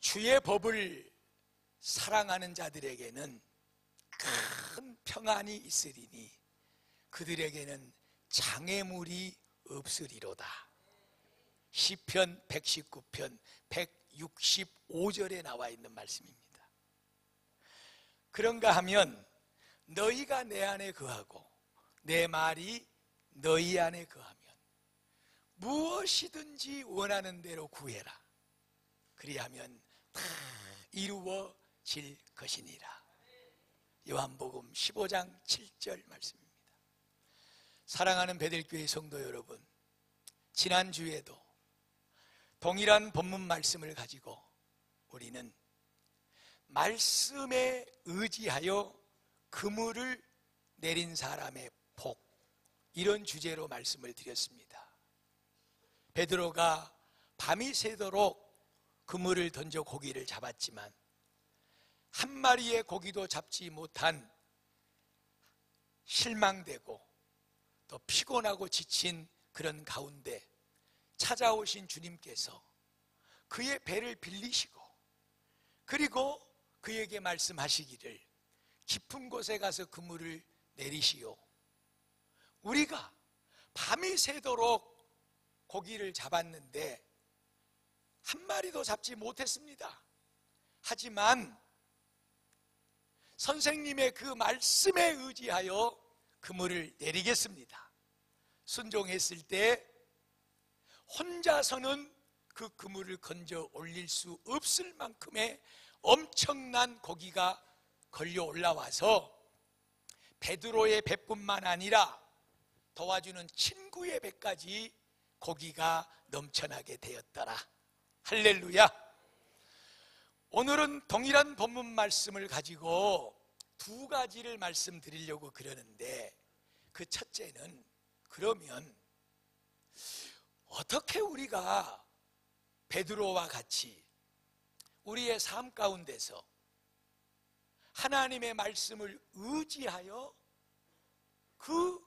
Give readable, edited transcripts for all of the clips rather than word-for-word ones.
주의 법을 사랑하는 자들에게는 큰 평안이 있으리니 그들에게는 장애물이 없으리로다. 시편 119편 165절에 나와 있는 말씀입니다. 그런가 하면 너희가 내 안에 거하고 내 말이 너희 안에 거하면 무엇이든지 원하는 대로 구해라. 그리하면 다 이루어질 것이니라. 요한복음 15장 7절 말씀입니다. 사랑하는 베델교회 성도 여러분, 지난주에도 동일한 본문 말씀을 가지고 우리는 말씀에 의지하여 그물을 내린 사람의 복, 이런 주제로 말씀을 드렸습니다. 베드로가 밤이 새도록 그물을 던져 고기를 잡았지만 한 마리의 고기도 잡지 못한 실망되고 또 피곤하고 지친 그런 가운데 찾아오신 주님께서 그의 배를 빌리시고 그리고 그에게 말씀하시기를 깊은 곳에 가서 그물을 내리시오. 우리가 밤이 새도록 고기를 잡았는데 한 마리도 잡지 못했습니다. 하지만 선생님의 그 말씀에 의지하여 그물을 내리겠습니다. 순종했을 때 혼자서는 그 그물을 건져 올릴 수 없을 만큼의 엄청난 고기가 걸려 올라와서 베드로의 배뿐만 아니라 도와주는 친구의 배까지 고기가 넘쳐나게 되었더라. 할렐루야. 오늘은 동일한 본문 말씀을 가지고 두 가지를 말씀드리려고 그러는데, 그 첫째는 그러면 어떻게 우리가 베드로와 같이 우리의 삶 가운데서 하나님의 말씀을 의지하여 그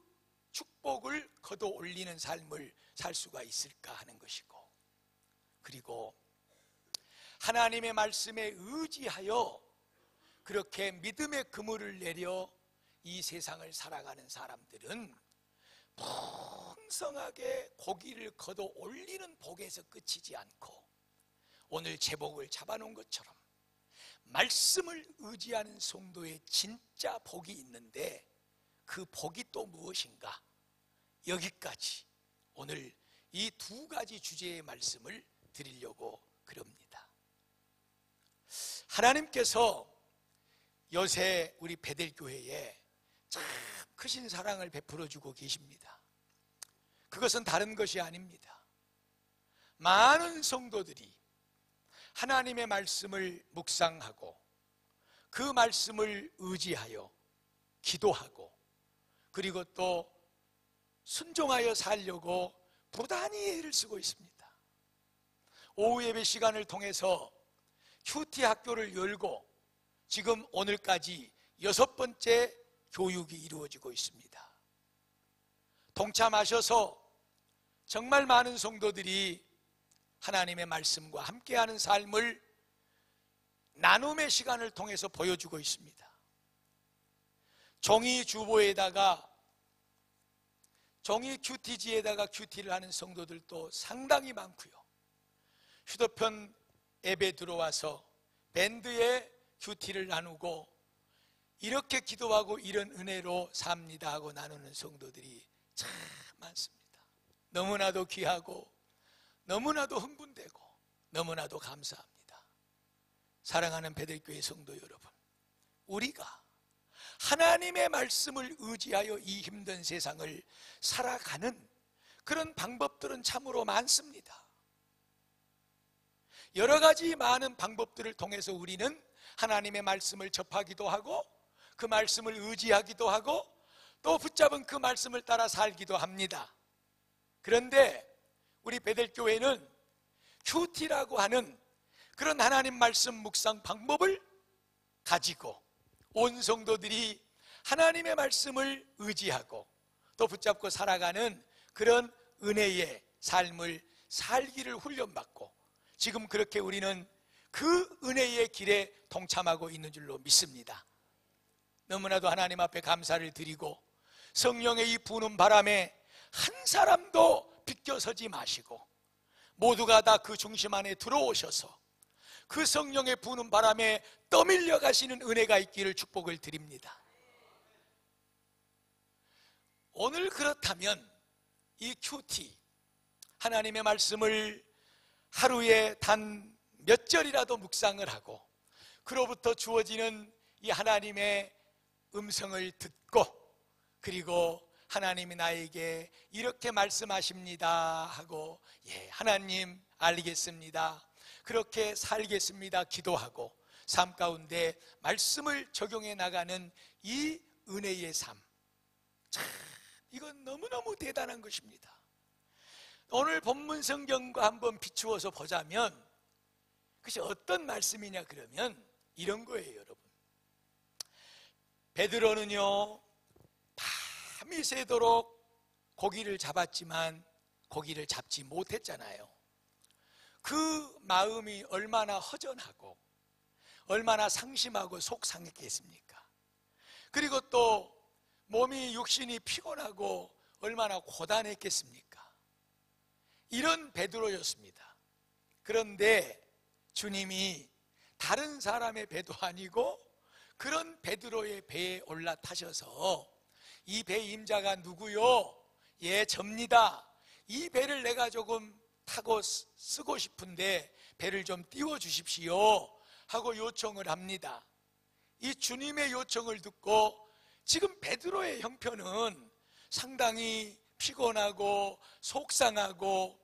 축복을 거둬 올리는 삶을 살 수가 있을까 하는 것이고, 그리고 하나님의 말씀에 의지하여 그렇게 믿음의 그물을 내려 이 세상을 살아가는 사람들은 풍성하게 고기를 거둬 올리는 복에서 그치지 않고 오늘 제복을 잡아놓은 것처럼 말씀을 의지하는 성도의 진짜 복이 있는데, 그 복이 또 무엇인가? 여기까지 오늘 이 두 가지 주제의 말씀을 드리려고 그럽니다. 하나님께서 요새 우리 베델교회에 참 크신 사랑을 베풀어 주고 계십니다. 그것은 다른 것이 아닙니다. 많은 성도들이 하나님의 말씀을 묵상하고 그 말씀을 의지하여 기도하고 그리고 또 순종하여 살려고 부단히 애를 쓰고 있습니다. 오후 예배 시간을 통해서 큐티 학교를 열고 지금 오늘까지 6번째 교육이 이루어지고 있습니다. 동참하셔서 정말 많은 성도들이 하나님의 말씀과 함께하는 삶을 나눔의 시간을 통해서 보여주고 있습니다. 종이 주보에다가 종이 큐티지에다가 큐티를 하는 성도들도 상당히 많고요. 휴대폰 앱에 들어와서 밴드에 큐티를 나누고 이렇게 기도하고 이런 은혜로 삽니다 하고 나누는 성도들이 참 많습니다. 너무나도 귀하고 너무나도 흥분되고 너무나도 감사합니다. 사랑하는 베델교회 성도 여러분, 우리가 하나님의 말씀을 의지하여 이 힘든 세상을 살아가는 그런 방법들은 참으로 많습니다. 여러 가지 많은 방법들을 통해서 우리는 하나님의 말씀을 접하기도 하고 그 말씀을 의지하기도 하고 또 붙잡은 그 말씀을 따라 살기도 합니다. 그런데 우리 베델교회는 큐티라고 하는 그런 하나님 말씀 묵상 방법을 가지고 온 성도들이 하나님의 말씀을 의지하고 또 붙잡고 살아가는 그런 은혜의 삶을 살기를 훈련받고 지금 그렇게 우리는 그 은혜의 길에 동참하고 있는 줄로 믿습니다. 너무나도 하나님 앞에 감사를 드리고 성령의 이 부는 바람에 한 사람도 비껴서지 마시고 모두가 다 그 중심 안에 들어오셔서 그 성령의 부는 바람에 떠밀려 가시는 은혜가 있기를 축복을 드립니다. 오늘 그렇다면 이 큐티 하나님의 말씀을 하루에 단 몇 절이라도 묵상을 하고 그로부터 주어지는 이 하나님의 음성을 듣고 그리고 하나님이 나에게 이렇게 말씀하십니다 하고 예, 하나님 알겠습니다, 그렇게 살겠습니다 기도하고 삶 가운데 말씀을 적용해 나가는 이 은혜의 삶, 참 이건 너무너무 대단한 것입니다. 오늘 본문 성경과 한번 비추어서 보자면 그것이 어떤 말씀이냐 그러면 이런 거예요. 여러분, 베드로는요 밤이 새도록 고기를 잡았지만 고기를 잡지 못했잖아요. 그 마음이 얼마나 허전하고 얼마나 상심하고 속상했겠습니까? 그리고 또 몸이 육신이 피곤하고 얼마나 고단했겠습니까? 이런 베드로였습니다. 그런데 주님이 다른 사람의 배도 아니고 그런 베드로의 배에 올라타셔서 이 배 임자가 누구요? 예, 접니다. 이 배를 내가 조금 타고 쓰고 싶은데 배를 좀 띄워 주십시오 하고 요청을 합니다. 이 주님의 요청을 듣고 지금 베드로의 형편은 상당히 피곤하고 속상하고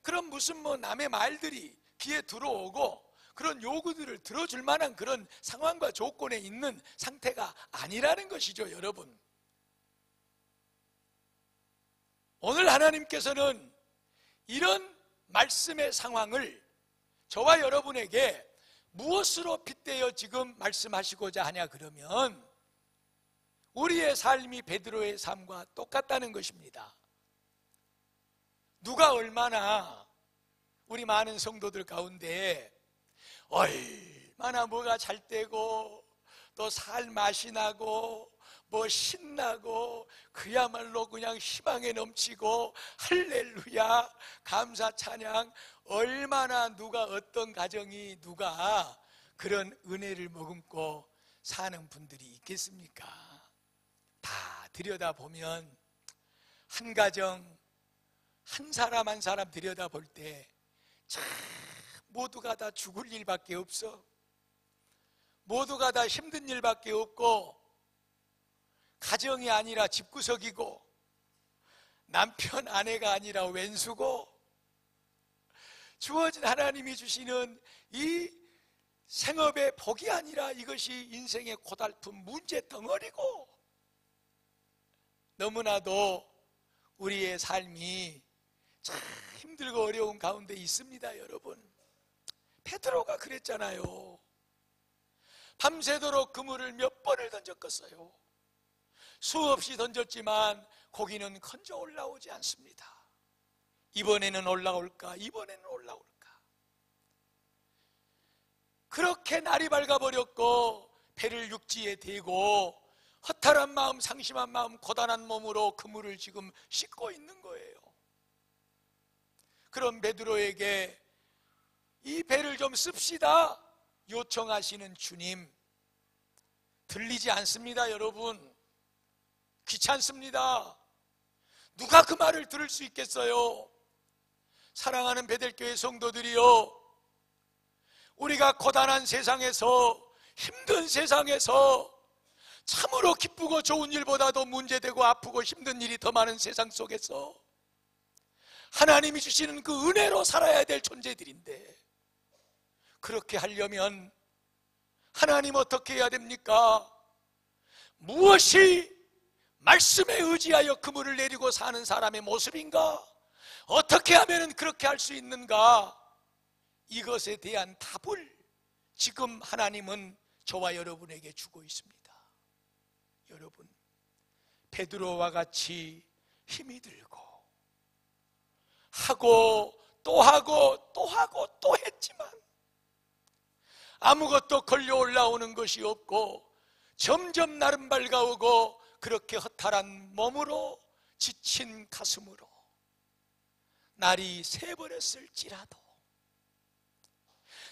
그런 무슨 남의 말들이 귀에 들어오고 그런 요구들을 들어줄 만한 그런 상황과 조건에 있는 상태가 아니라는 것이죠. 여러분, 오늘 하나님께서는 이런 말씀의 상황을 저와 여러분에게 무엇으로 빗대어 지금 말씀하시고자 하냐 그러면 우리의 삶이 베드로의 삶과 똑같다는 것입니다. 누가 얼마나 우리 많은 성도들 가운데 얼마나 뭐가 잘 되고 또 살 맛이 나고 뭐 신나고 그야말로 그냥 희망에 넘치고 할렐루야 감사 찬양, 얼마나 누가 어떤 가정이 누가 그런 은혜를 머금고 사는 분들이 있겠습니까? 다 들여다보면 한 가정 한 사람 한 사람 들여다볼 때 참 모두가 다 죽을 일밖에 없어. 모두가 다 힘든 일밖에 없고 가정이 아니라 집구석이고 남편 아내가 아니라 왼수고 주어진 하나님이 주시는 이 생업의 복이 아니라 이것이 인생의 고달픈 문제 덩어리고 너무나도 우리의 삶이 참 힘들고 어려운 가운데 있습니다. 여러분, 베드로가 그랬잖아요. 밤새도록 그물을 몇 번을 던졌겠어요. 수없이 던졌지만 고기는 건져 올라오지 않습니다. 이번에는 올라올까? 이번에는 올라올까? 그렇게 날이 밝아버렸고 배를 육지에 대고 허탈한 마음, 상심한 마음, 고단한 몸으로 그물을 지금 씻고 있는 거예요. 그런 베드로에게 이 배를 좀 씁시다 요청하시는 주님, 들리지 않습니다. 여러분, 귀찮습니다. 누가 그 말을 들을 수 있겠어요? 사랑하는 베델교회 성도들이요, 우리가 고단한 세상에서, 힘든 세상에서, 참으로 기쁘고 좋은 일보다도 문제되고 아프고 힘든 일이 더 많은 세상 속에서 하나님이 주시는 그 은혜로 살아야 될 존재들인데, 그렇게 하려면 하나님 어떻게 해야 됩니까? 무엇이 말씀에 의지하여 그물을 내리고 사는 사람의 모습인가? 어떻게 하면 그렇게 할 수 있는가? 이것에 대한 답을 지금 하나님은 저와 여러분에게 주고 있습니다. 여러분, 베드로와 같이 힘이 들고 하고 또 하고 또 하고 또 했지만 아무것도 걸려 올라오는 것이 없고 점점 날은 밝아오고 그렇게 허탈한 몸으로 지친 가슴으로 날이 새버렸을지라도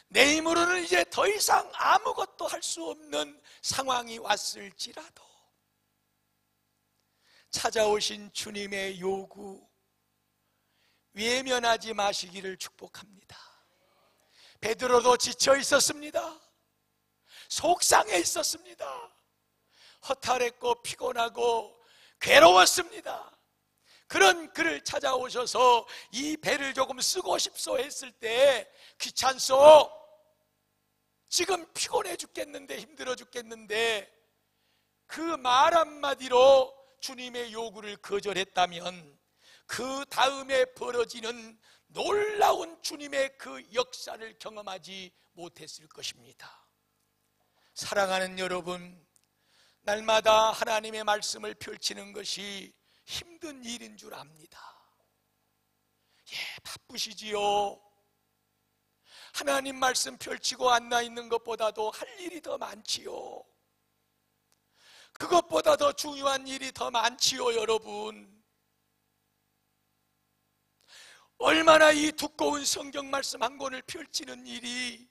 내 힘으로는 이제 더 이상 아무것도 할 수 없는 상황이 왔을지라도 찾아오신 주님의 요구 외면하지 마시기를 축복합니다. 베드로도 지쳐 있었습니다. 속상해 있었습니다. 허탈했고 피곤하고 괴로웠습니다. 그런 그를 찾아오셔서 이 배를 조금 쓰고 싶소 했을 때 귀찮소, 지금 피곤해 죽겠는데 힘들어 죽겠는데 그 말 한마디로 주님의 요구를 거절했다면 그 다음에 벌어지는 놀라운 주님의 그 역사를 경험하지 못했을 것입니다. 사랑하는 여러분, 날마다 하나님의 말씀을 펼치는 것이 힘든 일인 줄 압니다. 바쁘시지요. 하나님 말씀 펼치고 앉아 있는 것보다도 할 일이 더 많지요. 그것보다 더 중요한 일이 더 많지요, 여러분. 얼마나 이 두꺼운 성경 말씀 한 권을 펼치는 일이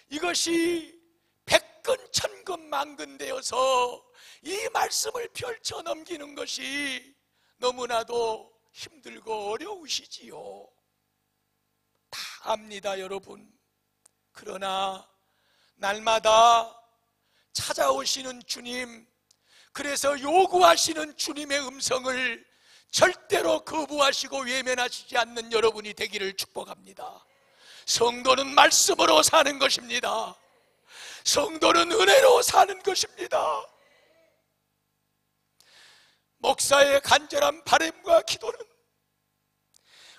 이것이 백근 천근 만근 되어서 이 말씀을 펼쳐 넘기는 것이 너무나도 힘들고 어려우시지요. 다 압니다, 여러분. 그러나 날마다 찾아오시는 주님, 그래서 요구하시는 주님의 음성을 절대로 거부하시고 외면하시지 않는 여러분이 되기를 축복합니다. 성도는 말씀으로 사는 것입니다. 성도는 은혜로 사는 것입니다. 목사의 간절한 바람과 기도는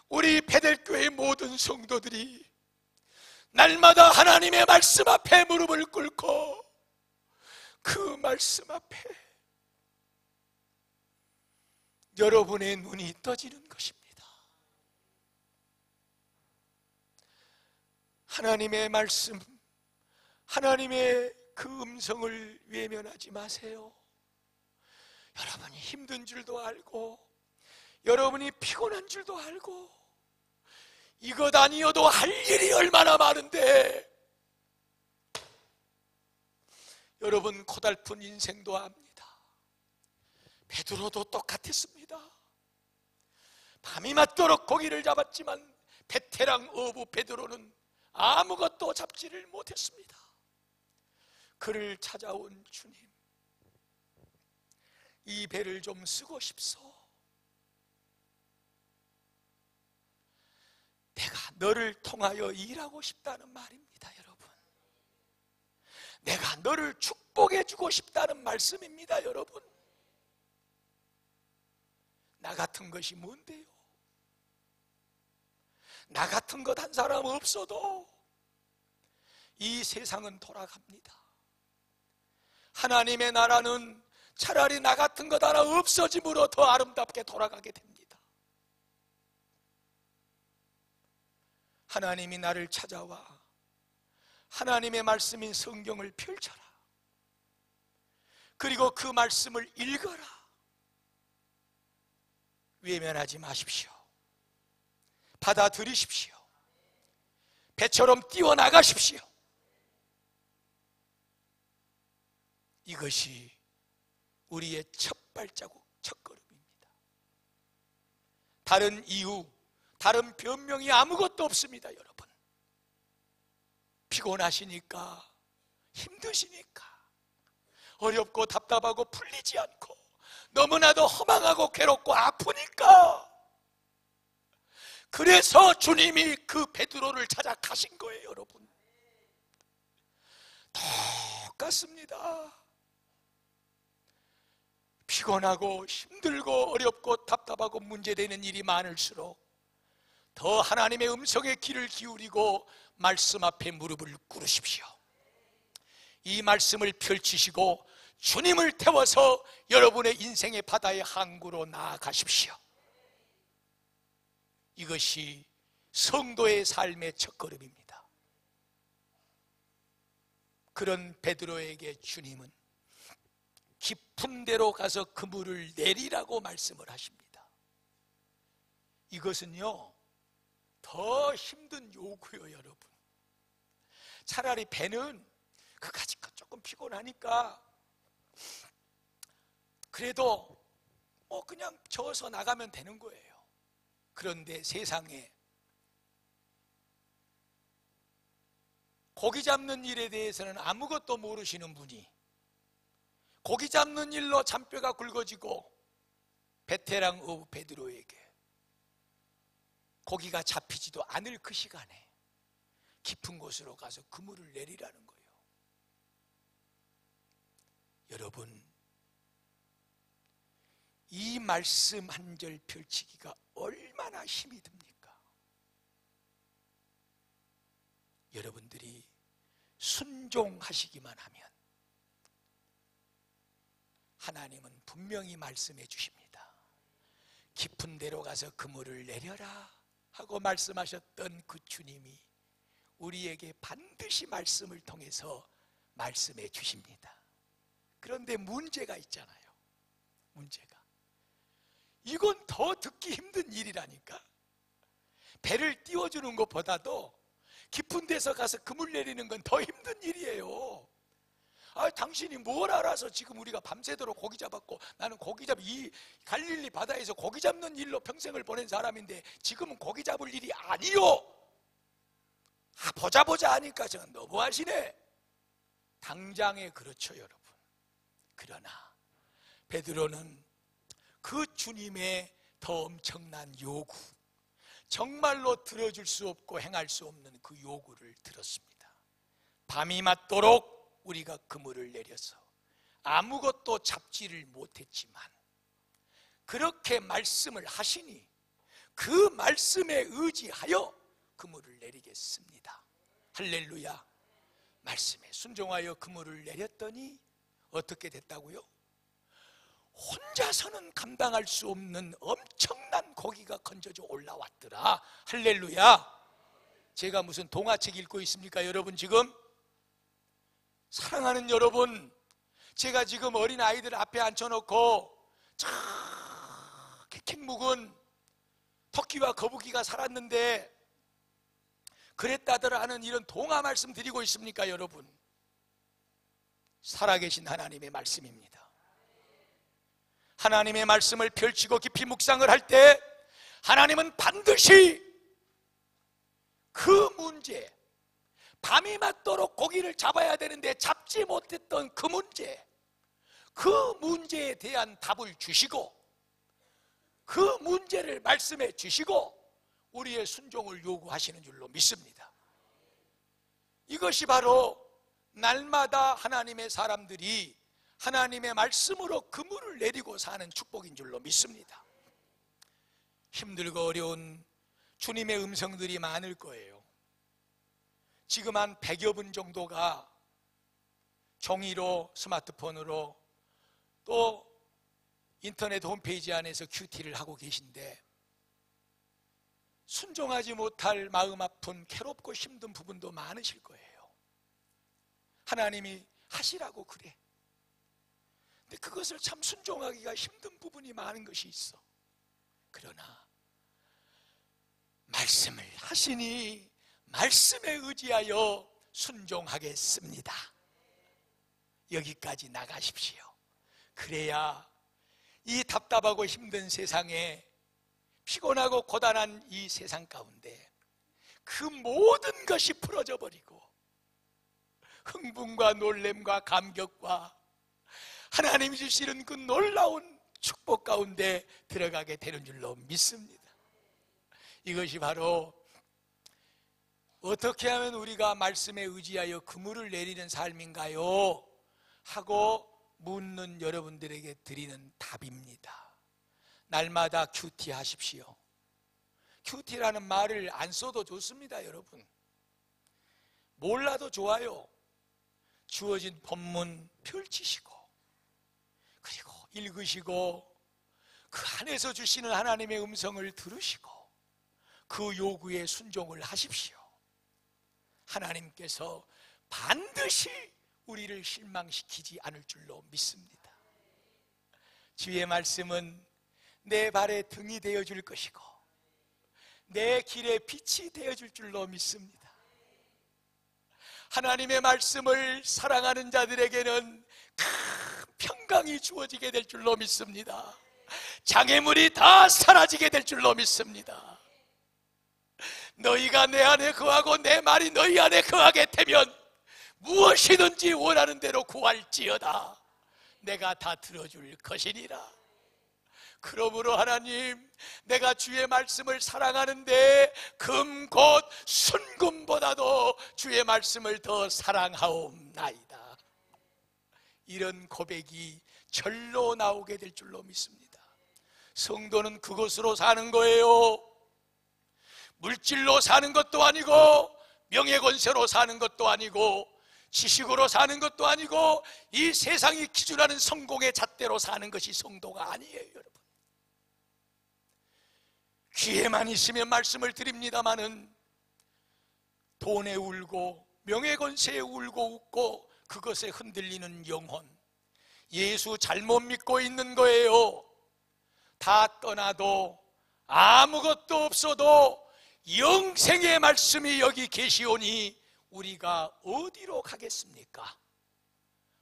우리 베델교회 모든 성도들이 날마다 하나님의 말씀 앞에 무릎을 꿇고 그 말씀 앞에 여러분의 눈이 떠지는 것입니다. 하나님의 말씀, 하나님의 그 음성을 외면하지 마세요. 여러분이 힘든 줄도 알고 여러분이 피곤한 줄도 알고 이것 아니어도 할 일이 얼마나 많은데 여러분 고달픈 인생도 압니다. 베드로도 똑같았습니다. 밤이 맞도록 고기를 잡았지만 베테랑 어부 베드로는 아무것도 잡지를 못했습니다. 그를 찾아온 주님, 이 배를 좀 쓰고 싶소. 내가 너를 통하여 일하고 싶다는 말입니다, 여러분. 내가 너를 축복해 주고 싶다는 말씀입니다, 여러분. 나 같은 것이 뭔데요? 나 같은 것 한 사람 없어도 이 세상은 돌아갑니다. 하나님의 나라는 차라리 나 같은 것 하나 없어짐으로 더 아름답게 돌아가게 됩니다. 하나님이 나를 찾아와 하나님의 말씀인 성경을 펼쳐라. 그리고 그 말씀을 읽어라. 외면하지 마십시오. 받아들이십시오. 배처럼 뛰어나가십시오. 이것이 우리의 첫 발자국, 첫 걸음입니다. 다른 이유, 다른 변명이 아무것도 없습니다, 여러분. 피곤하시니까, 힘드시니까, 어렵고 답답하고 풀리지 않고 너무나도 허망하고 괴롭고 아프니까, 그래서 주님이 그 베드로를 찾아 가신 거예요, 여러분. 똑같습니다. 피곤하고 힘들고 어렵고 답답하고 문제되는 일이 많을수록 더 하나님의 음성에 귀를 기울이고 말씀 앞에 무릎을 꿇으십시오. 이 말씀을 펼치시고 주님을 태워서 여러분의 인생의 바다의 항구로 나아가십시오. 이것이 성도의 삶의 첫걸음입니다. 그런 베드로에게 주님은 깊은 데로 가서 그물을 내리라고 말씀을 하십니다. 이것은요 더 힘든 요구요 여러분. 차라리 배는 그까짓 조금 피곤하니까 그래도 그냥 저어서 나가면 되는 거예요. 그런데 세상에 고기 잡는 일에 대해서는 아무것도 모르시는 분이 고기 잡는 일로 잔뼈가 굵어지고 베테랑 오브 베드로에게 고기가 잡히지도 않을 그 시간에 깊은 곳으로 가서 그물을 내리라는 거예요. 여러분, 이 말씀 한 절 펼치기가 얼마나 힘이 듭니까? 여러분들이 순종하시기만 하면 하나님은 분명히 말씀해 주십니다. 깊은 데로 가서 그물을 내려라 하고 말씀하셨던 그 주님이 우리에게 반드시 말씀을 통해서 말씀해 주십니다. 그런데 문제가 있잖아요. 문제가 이건 더 듣기 힘든 일이라니까. 배를 띄워주는 것보다도 깊은 데서 가서 그물 내리는 건 더 힘든 일이에요. 당신이 뭘 알아서 지금 우리가 밤새도록 고기 잡았고, 나는 이 갈릴리 바다에서 고기 잡는 일로 평생을 보낸 사람인데 지금은 고기 잡을 일이 아니요. 보자 하니까 저는 너무하시네. 당장에 그렇죠 여러분. 그러나 베드로는 그 주님의 더 엄청난 요구, 정말로 들어줄 수 없고 행할 수 없는 그 요구를 들었습니다. 밤이 맞도록 우리가 그물을 내려서 아무것도 잡지를 못했지만 그렇게 말씀을 하시니 그 말씀에 의지하여 그물을 내리겠습니다. 할렐루야. 말씀에 순종하여 그물을 내렸더니 어떻게 됐다고요? 혼자서는 감당할 수 없는 엄청난 고기가 건져져 올라왔더라. 할렐루야. 제가 무슨 동화책 읽고 있습니까 여러분? 지금 사랑하는 여러분, 제가 지금 어린 아이들 앞에 앉혀놓고 캑캑 묵은 토끼와 거북이가 살았는데 그랬다더라 하는 이런 동화 말씀 드리고 있습니까 여러분? 살아계신 하나님의 말씀입니다. 하나님의 말씀을 펼치고 깊이 묵상을 할 때 하나님은 반드시 그 문제, 밤이 맞도록 고기를 잡아야 되는데 잡지 못했던 그 문제에 대한 답을 주시고 그 문제를 말씀해 주시고 우리의 순종을 요구하시는 줄로 믿습니다. 이것이 바로 날마다 하나님의 사람들이 하나님의 말씀으로 그물을 내리고 사는 축복인 줄로 믿습니다. 힘들고 어려운 주님의 음성들이 많을 거예요. 지금 한 100여 분 정도가 종이로, 스마트폰으로 또 인터넷 홈페이지 안에서 큐티를 하고 계신데 순종하지 못할 마음 아픈 괴롭고 힘든 부분도 많으실 거예요. 하나님이 하시라고 그래. 근데 그것을 참 순종하기가 힘든 부분이 많은 것이 있어. 그러나 말씀을 하시니 말씀에 의지하여 순종하겠습니다. 여기까지 나가십시오. 그래야 이 답답하고 힘든 세상에, 피곤하고 고단한 이 세상 가운데 그 모든 것이 풀어져 버리고 흥분과 놀램과 감격과 하나님이 주시는 그 놀라운 축복 가운데 들어가게 되는 줄로 믿습니다. 이것이 바로 어떻게 하면 우리가 말씀에 의지하여 그물을 내리는 삶인가요? 하고 묻는 여러분들에게 드리는 답입니다. 날마다 큐티 하십시오. 큐티라는 말을 안 써도 좋습니다 여러분. 몰라도 좋아요. 주어진 본문 펼치시고 그리고 읽으시고 그 안에서 주시는 하나님의 음성을 들으시고 그 요구에 순종을 하십시오. 하나님께서 반드시 우리를 실망시키지 않을 줄로 믿습니다. 주의 말씀은 내 발에 등이 되어줄 것이고 내 길에 빛이 되어줄 줄로 믿습니다. 하나님의 말씀을 사랑하는 자들에게는 큰 평강이 주어지게 될 줄로 믿습니다. 장애물이 다 사라지게 될 줄로 믿습니다. 너희가 내 안에 거하고 내 말이 너희 안에 거하게 되면 무엇이든지 원하는 대로 구할지어다 내가 다 들어줄 것이니라. 그러므로 하나님, 내가 주의 말씀을 사랑하는데 금 곧 순금보다도 주의 말씀을 더 사랑하옵나이다. 이런 고백이 절로 나오게 될 줄로 믿습니다. 성도는 그것으로 사는 거예요. 물질로 사는 것도 아니고 명예권세로 사는 것도 아니고 지식으로 사는 것도 아니고 이 세상이 기준하는 성공의 잣대로 사는 것이 성도가 아니에요. 여러분, 귀에만 있으면 말씀을 드립니다마는 돈에 울고 명예권세에 울고 웃고 그것에 흔들리는 영혼, 예수 잘못 믿고 있는 거예요. 다 떠나도 아무것도 없어도 영생의 말씀이 여기 계시오니 우리가 어디로 가겠습니까?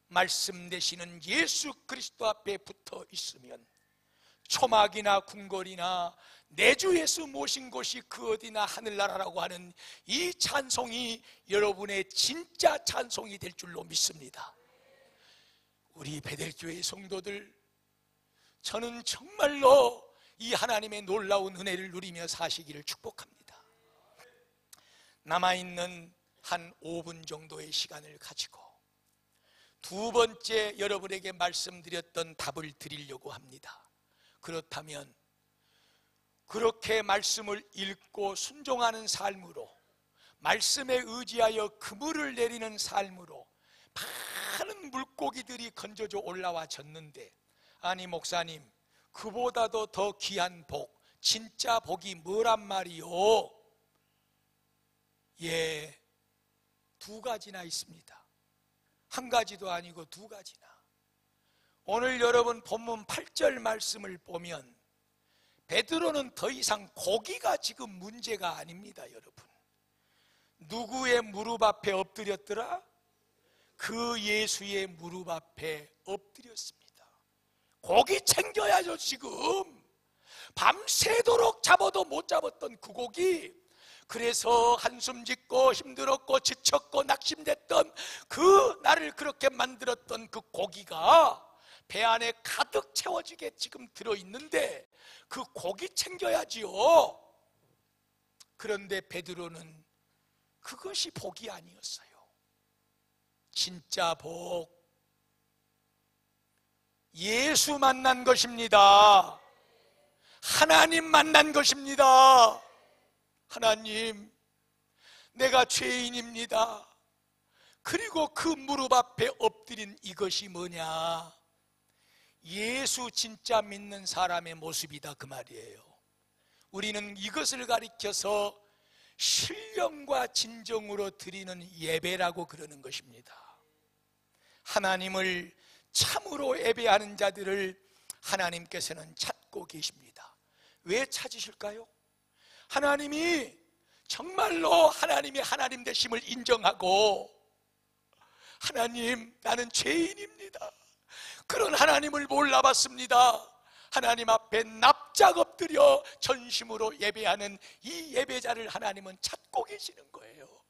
말씀 되시는 예수 그리스도 앞에 붙어 있으면 초막이나 궁궐이나 내 주 예수 모신 곳이 그 어디나 하늘나라라고 하는 이 찬송이 여러분의 진짜 찬송이 될 줄로 믿습니다. 우리 베델교회 성도들, 저는 정말로 이 하나님의 놀라운 은혜를 누리며 사시기를 축복합니다. 남아있는 한 5분 정도의 시간을 가지고 두 번째 여러분에게 말씀드렸던 답을 드리려고 합니다. 그렇다면 그렇게 말씀을 읽고 순종하는 삶으로, 말씀에 의지하여 그물을 내리는 삶으로 많은 물고기들이 건져져 올라와 졌는데, 아니 목사님, 그보다도 더 귀한 복, 진짜 복이 뭐란 말이요? 예, 두 가지나 있습니다. 한 가지도 아니고 두 가지나. 오늘 여러분 본문 8절 말씀을 보면 베드로는 더 이상 고기가 지금 문제가 아닙니다. 여러분, 누구의 무릎 앞에 엎드렸더라? 그 예수의 무릎 앞에 엎드렸습니다. 고기 챙겨야죠. 지금 밤새도록 잡아도 못 잡았던 그 고기, 그래서 한숨 짓고 힘들었고 지쳤고 낙심됐던 그 나를 그렇게 만들었던 그 고기가 배 안에 가득 채워지게 지금 들어있는데 그 고기 챙겨야지요. 그런데 베드로는 그것이 복이 아니었어요. 진짜 복, 예수 만난 것입니다. 하나님 만난 것입니다. 하나님, 내가 죄인입니다. 그리고 그 무릎 앞에 엎드린 이것이 뭐냐? 예수 진짜 믿는 사람의 모습이다, 그 말이에요. 우리는 이것을 가리켜서 신령과 진정으로 드리는 예배라고 그러는 것입니다. 하나님을 참으로 예배하는 자들을 하나님께서는 찾고 계십니다. 왜 찾으실까요? 하나님이 정말로 하나님의 하나님 되심을 인정하고, 하나님, 나는 죄인입니다, 그런 하나님을 몰라봤습니다. 하나님 앞에 납작 엎드려 전심으로 예배하는 이 예배자를 하나님은 찾고 계시는 거예요.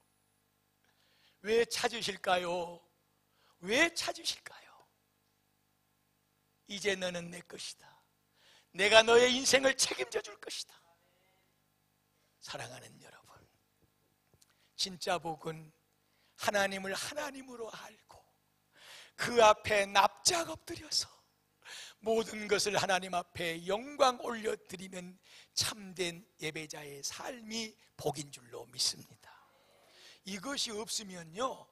왜 찾으실까요? 왜 찾으실까요? 이제 너는 내 것이다. 내가 너의 인생을 책임져 줄 것이다. 사랑하는 여러분, 진짜 복은 하나님을 하나님으로 알고 그 앞에 납작 엎드려서 모든 것을 하나님 앞에 영광 올려드리는 참된 예배자의 삶이 복인 줄로 믿습니다. 이것이 없으면요,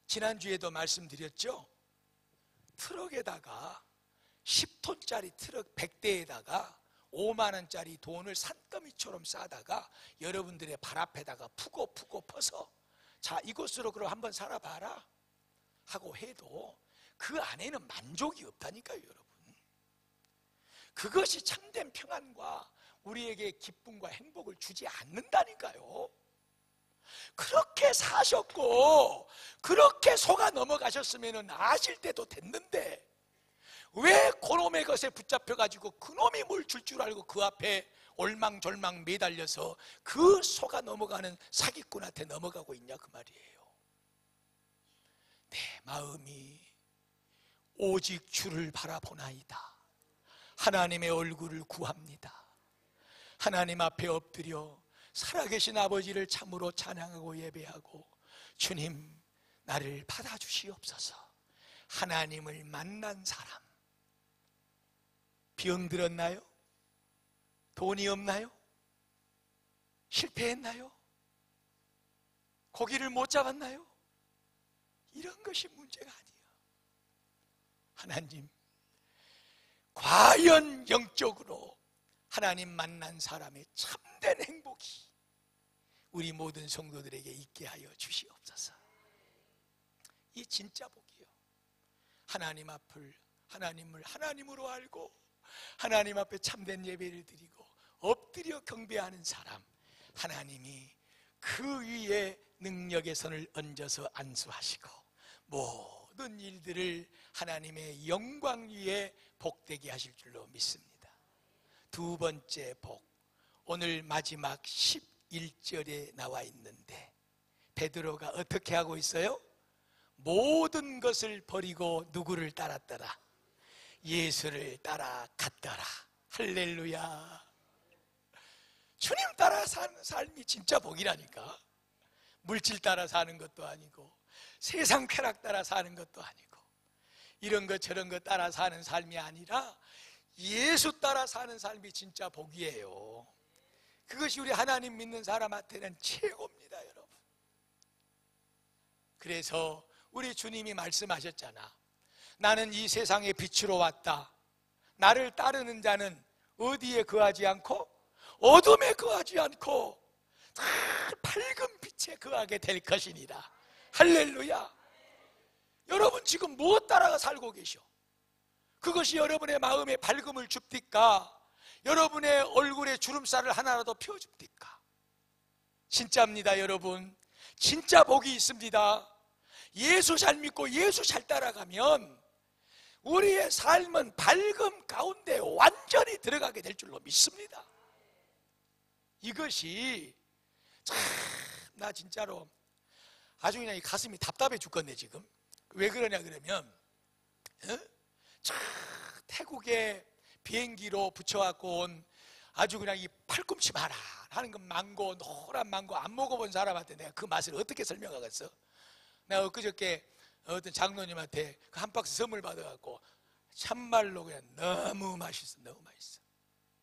지난주에도 말씀드렸죠, 트럭에다가 10톤짜리 트럭 100대에다가 5만 원짜리 돈을 산더미처럼 싸다가 여러분들의 발 앞에다가 푸고 퍼서, 자, 이것으로 그럼 한번 살아봐라, 하고 해도 그 안에는 만족이 없다니까요, 여러분. 그것이 참된 평안과 우리에게 기쁨과 행복을 주지 않는다니까요. 그렇게 사셨고 그렇게 속아 넘어가셨으면 아실 때도 됐는데 왜 그놈의 것에 붙잡혀가지고 그놈이 뭘 줄 줄 알고 그 앞에 올망졸망 매달려서 그 속아 넘어가는 사기꾼한테 넘어가고 있냐 그 말이에요. 내 마음이 오직 주를 바라보나이다. 하나님의 얼굴을 구합니다. 하나님 앞에 엎드려 살아계신 아버지를 참으로 찬양하고 예배하고, 주님 나를 받아주시옵소서. 하나님을 만난 사람, 병들었나요? 돈이 없나요? 실패했나요? 고기를 못 잡았나요? 이런 것이 문제가 아니에요. 하나님, 과연 영적으로 하나님 만난 사람의 참된 행복이 우리 모든 성도들에게 있게 하여 주시옵소서. 이 진짜 복이요, 하나님을 하나님으로 알고 하나님 앞에 참된 예배를 드리고 엎드려 경배하는 사람, 하나님이 그 위에 능력의 손을 얹어서 안수하시고 모든 일들을 하나님의 영광 위에 복되게 하실 줄로 믿습니다. 두 번째 복, 오늘 마지막 11절에 나와 있는데 베드로가 어떻게 하고 있어요? 모든 것을 버리고 누구를 따랐더라? 예수를 따라갔더라. 할렐루야. 주님 따라 사는 삶이 진짜 복이라니까. 물질 따라 사는 것도 아니고 세상 쾌락 따라 사는 것도 아니고 이런 것 저런 것 따라 사는 삶이 아니라 예수 따라 사는 삶이 진짜 복이에요. 그것이 우리 하나님 믿는 사람한테는 최고입니다, 여러분. 그래서 우리 주님이 말씀하셨잖아. 나는 이 세상의 빛으로 왔다. 나를 따르는 자는 어디에 거하지 않고 어둠에 거하지 않고 다 밝은 빛에 거하게 될 것이니라. 할렐루야. 여러분 지금 무엇 따라가 살고 계셔? 그것이 여러분의 마음에 밝음을 줍니까? 여러분의 얼굴에 주름살을 하나라도 펴줍니까? 진짜입니다, 여러분. 진짜 복이 있습니다. 예수 잘 믿고 예수 잘 따라가면 우리의 삶은 밝음 가운데 완전히 들어가게 될 줄로 믿습니다. 이것이 참 나 진짜로 아주 그냥 이 가슴이 답답해 죽겠네 지금. 왜 그러냐 그러면 태국에 비행기로 붙여갖고 온 아주 그냥 이 팔꿈치 하는 그 망고, 노란 망고 안 먹어본 사람한테 내가 그 맛을 어떻게 설명하겠어? 내가 엊그저께 어떤 장로님한테 그 한 박스 선물 받아갖고 참말로 그냥 너무 맛있어. 너무 맛있어.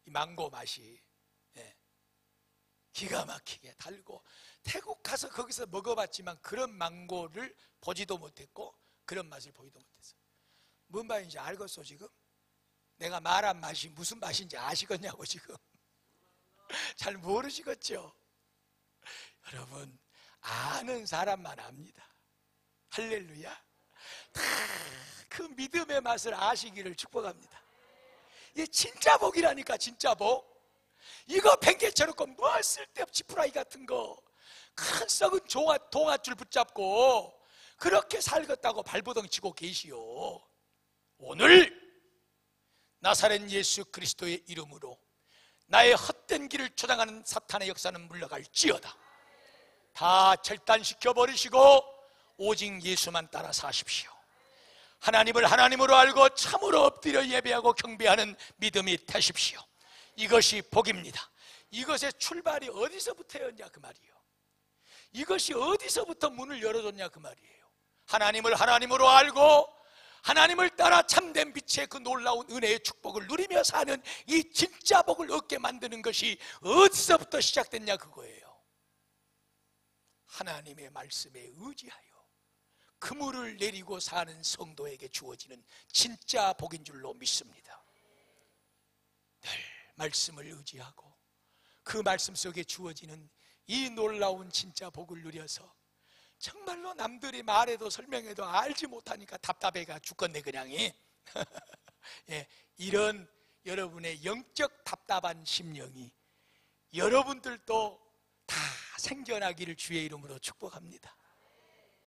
이 망고 맛이 기가 막히게 달고, 태국 가서 거기서 먹어봤지만 그런 망고를 보지도 못했고 그런 맛을 보지도 못했어. 뭔 맛인지 알겠어 지금? 내가 말한 맛이 무슨 맛인지 아시겠냐고 지금? 잘 모르시겠죠? 여러분, 아는 사람만 압니다. 할렐루야. 다 그 믿음의 맛을 아시기를 축복합니다. 이게 진짜 복이라니까. 진짜 복. 이거 뱅개처럼 뭐 쓸데없이 프라이 같은 거 큰 썩은 동아줄 붙잡고 그렇게 살겠다고 발버둥 치고 계시오. 오늘 나사렛 예수 그리스도의 이름으로 나의 헛된 길을 조장하는 사탄의 역사는 물러갈지어다. 다 절단시켜 버리시고 오직 예수만 따라 사십시오. 하나님을 하나님으로 알고 참으로 엎드려 예배하고 경배하는 믿음이 되십시오. 이것이 복입니다. 이것의 출발이 어디서부터였냐 그 말이에요. 이것이 어디서부터 문을 열어줬냐 그 말이에요. 하나님을 하나님으로 알고 하나님을 따라 참된 빛의 그 놀라운 은혜의 축복을 누리며 사는 이 진짜 복을 얻게 만드는 것이 어디서부터 시작됐냐 그거예요. 하나님의 말씀에 의지하여 그물을 내리고 사는 성도에게 주어지는 진짜 복인 줄로 믿습니다. 늘 말씀을 의지하고 그 말씀 속에 주어지는 이 놀라운 진짜 복을 누려서 정말로 남들이 말해도 설명해도 알지 못하니까 답답해가 죽겠네 그냥이. 예, 이런 여러분의 영적 답답한 심령이 여러분들도 다 생겨나기를 주의 이름으로 축복합니다.